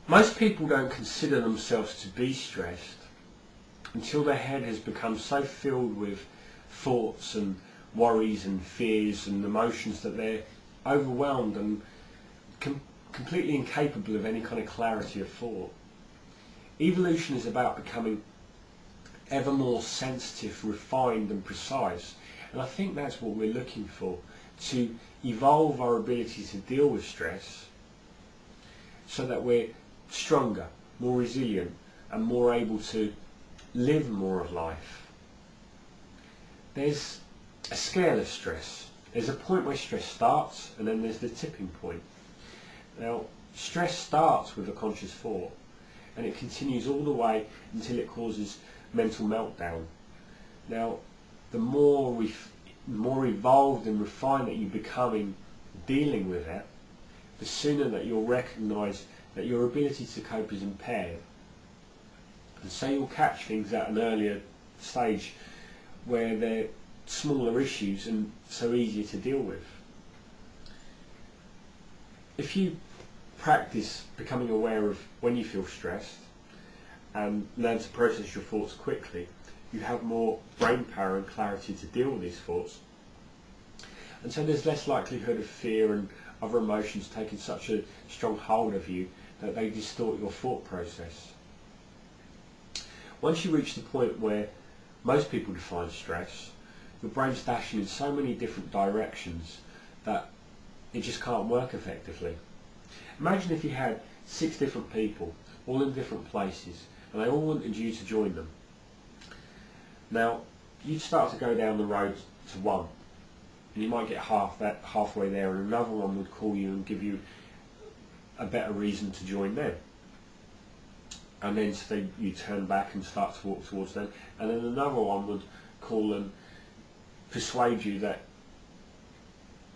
Most people don't consider themselves to be stressed until their head has become so filled with thoughts and worries and fears and emotions that they're overwhelmed and completely incapable of any kind of clarity of thought. Evolution is about becoming ever more sensitive, refined and precise, and I think that's what we're looking for, to evolve our ability to deal with stress so that we're stronger, more resilient and more able to live more of life. There's a scale of stress. There's a point where stress starts and then there's the tipping point. Now, stress starts with a conscious thought and it continues all the way until it causes mental meltdown. Now, the more evolved and refined that you become in dealing with it, the sooner that you'll recognise that your ability to cope is impaired. And so you'll catch things at an earlier stage where they're smaller issues and so easier to deal with. If you practice becoming aware of when you feel stressed and learn to process your thoughts quickly, you have more brain power and clarity to deal with these thoughts. And so there's less likelihood of fear and other emotions taking such a strong hold of you that they distort your thought process. Once you reach the point where most people define stress, your brain's dashing in so many different directions that it just can't work effectively. Imagine if you had 6 different people, all in different places, and they all wanted you to join them. Now, you'd start to go down the road to one, and you might get halfway there, and another one would call you and give you a better reason to join them. And then so you turn back and start to walk towards them, and then another one would call and persuade you that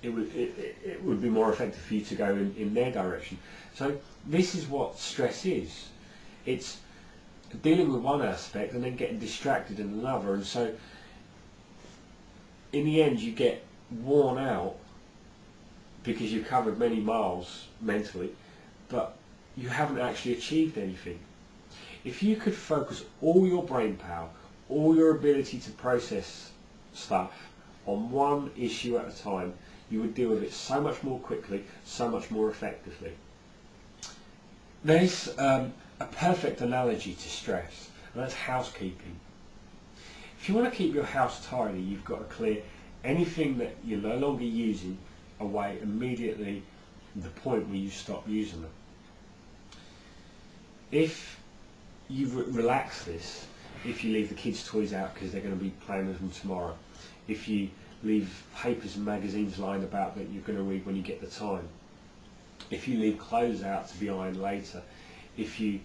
it would be more effective for you to go in their direction. So this is what stress is. It's dealing with one aspect and then getting distracted in another, and so in the end you get worn out because you've covered many miles mentally, but you haven't actually achieved anything. If you could focus all your brain power, all your ability to process stuff on one issue at a time, you would deal with it so much more quickly, so much more effectively. There's a perfect analogy to stress, and that's housekeeping. If you want to keep your house tidy, you've got to clear anything that you're no longer using away immediately at the point where you stop using them. If you relax this, if you leave the kids' toys out because they're going to be playing with them tomorrow, if you leave papers and magazines lying about that you're going to read when you get the time, if you leave clothes out to be ironed later, if you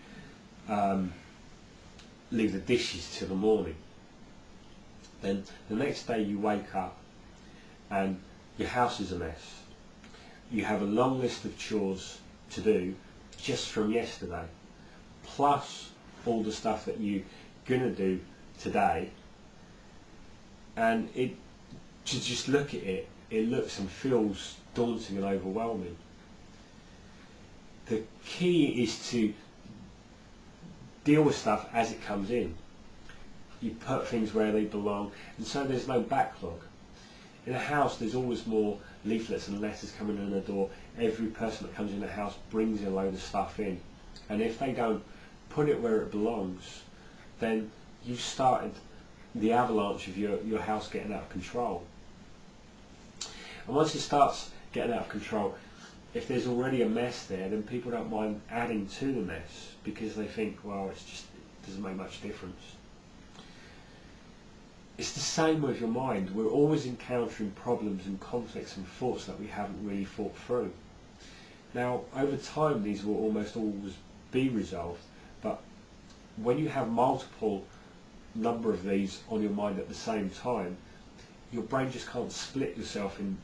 leave the dishes till the morning, then the next day you wake up and your house is a mess. You have a long list of chores to do just from yesterday, plus all the stuff that you're going to do today, and to just look at it, it looks and feels daunting and overwhelming. The key is to deal with stuff as it comes in. You put things where they belong, and so there's no backlog. In a house there's always more leaflets and letters coming in the door. Every person that comes in the house brings a load of stuff in, and if they don't put it where it belongs, then you've started the avalanche of your house getting out of control. And once it starts getting out of control, if there's already a mess there, then people don't mind adding to the mess because they think, well, it doesn't make much difference. It's the same with your mind. We're always encountering problems and conflicts and thoughts that we haven't really thought through. Now, over time these will almost always be resolved, but when you have multiple number of these on your mind at the same time, your brain just can't split yourself in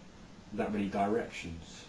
that many directions.